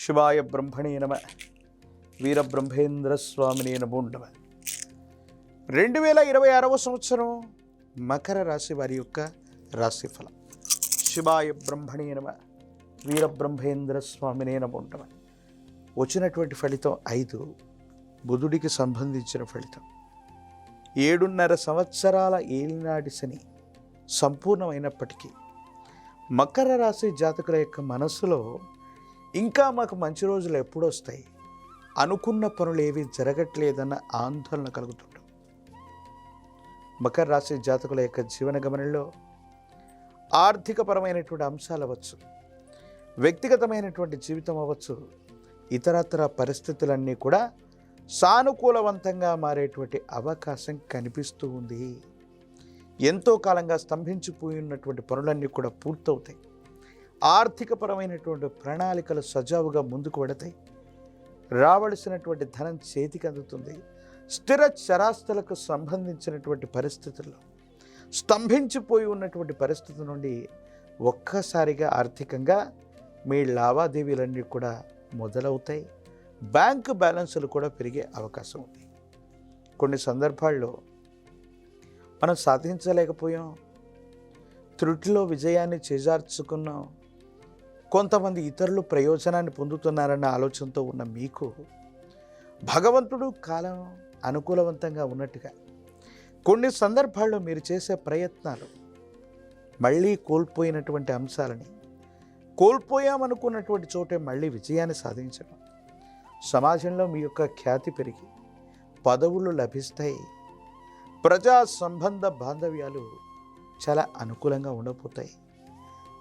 శివాయ బ్రహ్మణే నమ. వీరబ్రహ్మేంద్ర స్వామినే నమో నమ. 2026వ సంవత్సరం మకర రాశి వారి యొక్క రాశిఫలం. శివాయ బ్రహ్మణే నమ. వీరబ్రహ్మేంద్ర స్వామినే నమో నమ. వచ్చినటువంటి ఫలితం 5, బుధుడికి సంబంధించిన ఫలితం. 7.5 సంవత్సరాల ఏలినాటి శని సంపూర్ణమైనప్పటికీ మకర రాశి జాతకుల యొక్క మనస్సులో ఇంకా మాకు మంచి రోజులు ఎప్పుడు వస్తాయి, అనుకున్న పనులు ఏవి జరగట్లేదన్న ఆందోళన కలుగుతుంటాం. మకర రాశి జాతకుల యొక్క జీవన గమనంలో ఆర్థికపరమైనటువంటి అంశాలు అవ్వచ్చు, వ్యక్తిగతమైనటువంటి జీవితం అవ్వచ్చు, ఇతరత్ర పరిస్థితులన్నీ కూడా సానుకూలవంతంగా మారేటువంటి అవకాశం కనిపిస్తూ ఉంది. ఎంతో కాలంగా స్తంభించిపోయి ఉన్నటువంటి పనులన్నీ కూడా పూర్తవుతాయి. ఆర్థికపరమైనటువంటి ప్రణాళికలు సజావుగా ముందుకు వెడతాయి. రావలసినటువంటి ధనం చేతికి అందుతుంది. స్థిర చరాస్తులకు సంబంధించినటువంటి పరిస్థితుల్లో స్తంభించిపోయి ఉన్నటువంటి పరిస్థితి నుండి ఒక్కసారిగా ఆర్థికంగా మీ లావాదేవీలన్నీ కూడా మొదలవుతాయి. బ్యాంకు బ్యాలెన్సులు కూడా పెరిగే అవకాశం ఉంది. కొన్ని సందర్భాల్లో మనం సాధించలేకపోయాం, త్రుటిలో విజయాన్ని చేజార్చుకున్నాం, కొంతమంది ఇతరులు ప్రయోజనాన్ని పొందుతున్నారన్న ఆలోచనతో ఉన్న మీకు భగవంతుడు కాలం అనుకూలవంతంగా ఉన్నట్టుగా కొన్ని సందర్భాల్లో మీరు చేసే ప్రయత్నాలు మళ్ళీ కోల్పోయినటువంటి అంశాలని, కోల్పోయామనుకున్నటువంటి చోటే మళ్ళీ విజయాన్ని సాధించడం, సమాజంలో మీ యొక్క ఖ్యాతి పెరిగి పదవులు లభిస్తాయి. ప్రజా సంబంధ బాంధవ్యాలు చాలా అనుకూలంగా ఉండబోతాయి.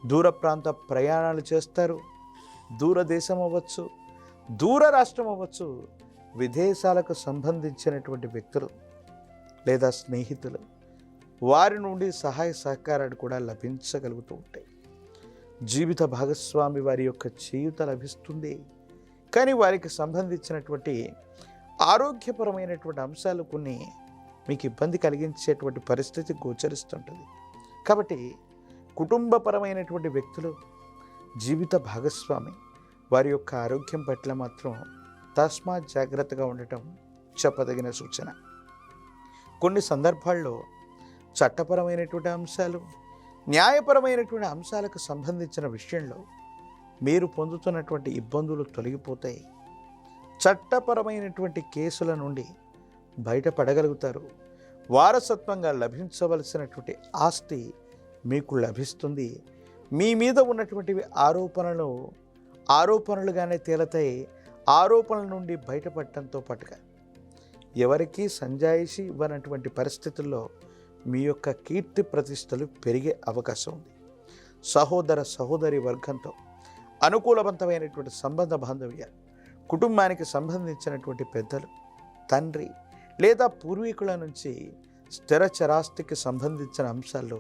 దూర ప్రాంత ప్రయాణాలు చేస్తారు. దూరదేశం అవ్వచ్చు, దూర రాష్ట్రం అవ్వచ్చు, విదేశాలకు సంబంధించినటువంటి వ్యక్తులు లేదా స్నేహితులు, వారి నుండి సహాయ సహకారాలు కూడా లభించగలుగుతూ ఉంటాయి. జీవిత భాగస్వామి వారి యొక్క చేయూత లభిస్తుంది. కానీ వారికి సంబంధించినటువంటి ఆరోగ్యపరమైనటువంటి అంశాలు కొన్ని మీకు ఇబ్బంది కలిగించేటువంటి పరిస్థితి గోచరిస్తుంటుంది. కాబట్టి కుటుంబపరమైనటువంటి వ్యక్తులు, జీవిత భాగస్వామి వారి యొక్క ఆరోగ్యం పట్ల మాత్రం తస్మాత్ జాగ్రత్తగా ఉండటం చెప్పదగిన సూచన. కొన్ని సందర్భాల్లో చట్టపరమైనటువంటి అంశాలు, న్యాయపరమైనటువంటి అంశాలకు సంబంధించిన విషయంలో మీరు పొందుతున్నటువంటి ఇబ్బందులు తొలగిపోతాయి. చట్టపరమైనటువంటి కేసుల నుండి బయటపడగలుగుతారు. వారసత్వంగా లభించవలసినటువంటి ఆస్తి మీకు లభిస్తుంది. మీ మీద ఉన్నటువంటి ఆరోపణలుగానే తేలతాయి. ఆరోపణల నుండి బయటపడటంతో పాటుగా ఎవరికీ సంజాయిషి ఇవ్వనటువంటి పరిస్థితుల్లో మీ యొక్క కీర్తి ప్రతిష్టలు పెరిగే అవకాశం ఉంది. సహోదర సహోదరి వర్గంతో అనుకూలవంతమైనటువంటి సంబంధ బాంధవ్యాలు, కుటుంబానికి సంబంధించినటువంటి పెద్దలు, తండ్రి లేదా పూర్వీకుల నుంచి స్థిర చరాస్తికి సంబంధించిన అంశాల్లో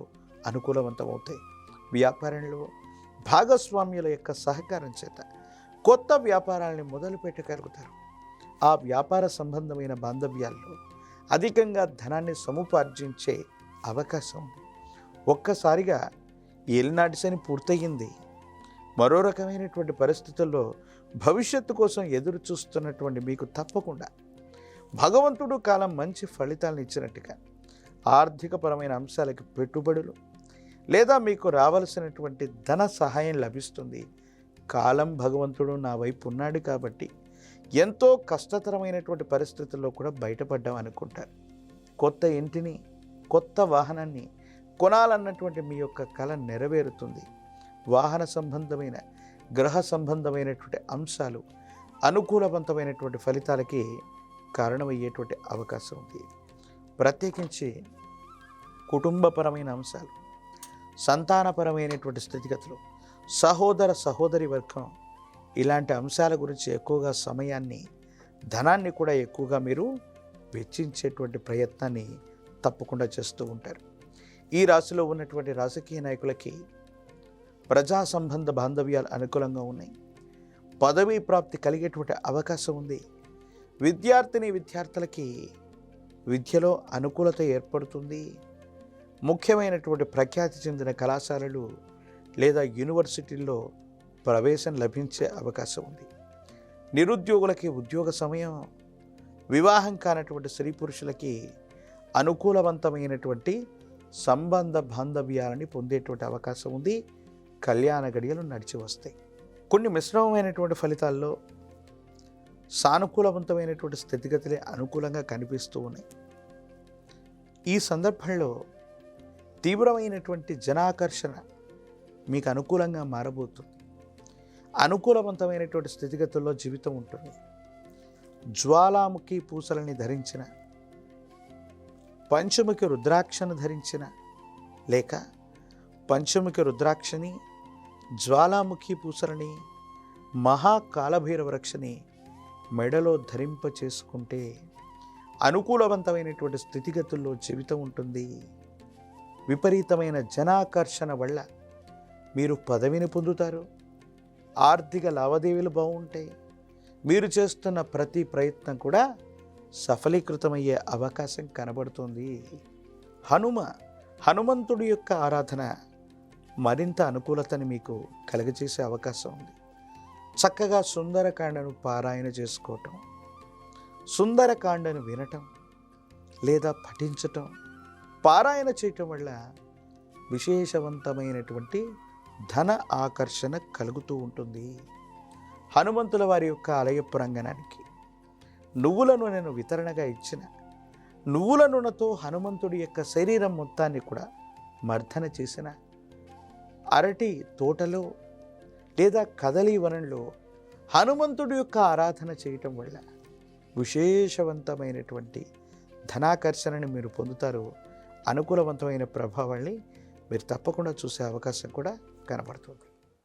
అనుకూలవంతమవుతాయి. వ్యాపారంలో భాగస్వామ్యుల యొక్క సహకారం చేత కొత్త వ్యాపారాలని మొదలు పెట్టగలుగుతారు. ఆ వ్యాపార సంబంధమైన బాంధవ్యాల్లో అధికంగా ధనాన్ని సముపార్జించే అవకాశం ఉంది. ఒక్కసారిగా ఏలినాటి శని పూర్తయింది. మరో రకమైనటువంటి పరిస్థితుల్లో భవిష్యత్తు కోసం ఎదురు చూస్తున్నటువంటి మీకు తప్పకుండా భగవంతుడు కాలం మంచి ఫలితాలను ఇచ్చినట్టుగా ఆర్థికపరమైన అంశాలకి పెట్టుబడులు లేదా మీకు రావలసినటువంటి ధన సహాయం లభిస్తుంది. కాలం భగవంతుడు నా వైపు ఉన్నాడు కాబట్టి ఎంతో కష్టతరమైనటువంటి పరిస్థితుల్లో కూడా బయటపడ్డాం అనుకుంటారు. కొత్త ఇంటిని, కొత్త వాహనాన్ని కొనాలన్నటువంటి మీ యొక్క కళ నెరవేరుతుంది. వాహన సంబంధమైన, గ్రహ సంబంధమైనటువంటి అంశాలు అనుకూలవంతమైనటువంటి ఫలితాలకి కారణమయ్యేటువంటి అవకాశం ఉంది. ప్రత్యేకించి కుటుంబపరమైన అంశాలు, సంతానపరమైనటువంటి స్థితిగతులు, సహోదర సహోదరి వర్గం, ఇలాంటి అంశాల గురించి ఎక్కువగా సమయాన్ని, ధనాన్ని కూడా ఎక్కువగా మీరు వెచ్చించేటువంటి ప్రయత్నాన్ని తప్పకుండా చేస్తూ ఉంటారు. ఈ రాశిలో ఉన్నటువంటి రాజకీయ నాయకులకి ప్రజా సంబంధ బాంధవ్యాలు అనుకూలంగా ఉన్నాయి. పదవీ ప్రాప్తి కలిగేటువంటి అవకాశం ఉంది. విద్యార్థులకి విద్యలో అనుకూలత ఏర్పడుతుంది. ముఖ్యమైనటువంటి ప్రఖ్యాతి చెందిన కళాశాలలు లేదా యూనివర్సిటీల్లో ప్రవేశం లభించే అవకాశం ఉంది. నిరుద్యోగులకి ఉద్యోగ సమయం, వివాహం కానటువంటి స్త్రీ పురుషులకి అనుకూలవంతమైనటువంటి సంబంధ బాంధవ్యాలని పొందేటువంటి అవకాశం ఉంది. కళ్యాణ గడియలు నడిచి వస్తాయి. కొన్ని మిశ్రమమైనటువంటి ఫలితాల్లో సానుకూలవంతమైనటువంటి స్థితిగతులే అనుకూలంగా కనిపిస్తూ ఉన్నాయి. ఈ సందర్భంలో తీవ్రమైనటువంటి జనాకర్షణ మీకు అనుకూలంగా మారబోతుంది. అనుకూలవంతమైనటువంటి స్థితిగతుల్లో జీవితం ఉంటుంది. జ్వాలాముఖి పూసలని ధరించిన, పంచముఖి రుద్రాక్షను ధరించిన, లేక పంచముఖి రుద్రాక్షని, జ్వాలాముఖి పూసలని, మహాకాలభైరవ రక్షని మెడలో ధరింప చేసుకుంటే అనుకూలవంతమైనటువంటి స్థితిగతుల్లో జీవితం ఉంటుంది. విపరీతమైన జనాకర్షణ వల్ల మీరు పదవిని పొందుతారు. ఆర్థిక లావాదేవీలు బాగుంటాయి. మీరు చేస్తున్న ప్రతి ప్రయత్నం కూడా సఫలీకృతమయ్యే అవకాశం కనబడుతుంది. హనుమంతుడి యొక్క ఆరాధన మరింత అనుకూలతని మీకు కలుగజేసే అవకాశం ఉంది. చక్కగా సుందరకాండను పారాయణ చేసుకోవటం, సుందరకాండను వినటం లేదా పఠించటం, పారాయణ చేయటం వల్ల విశేషవంతమైనటువంటి ధన ఆకర్షణ కలుగుతూ ఉంటుంది. హనుమంతుల వారి యొక్క ఆలయ ప్రాంగణానికి నువ్వుల నూనెను వితరణగా ఇచ్చిన, నువ్వుల నూనెతో హనుమంతుడి యొక్క శరీరం మొత్తాన్ని కూడా మర్దన చేసిన, అరటి తోటలో లేదా కదలీ వనంలో హనుమంతుడి యొక్క ఆరాధన చేయటం వల్ల విశేషవంతమైనటువంటి ధనాకర్షణని మీరు పొందుతారు. అనుకూలవంతమైన ప్రభావాన్ని మీరు తప్పకుండా చూసే అవకాశం కూడా కనబడుతుంది.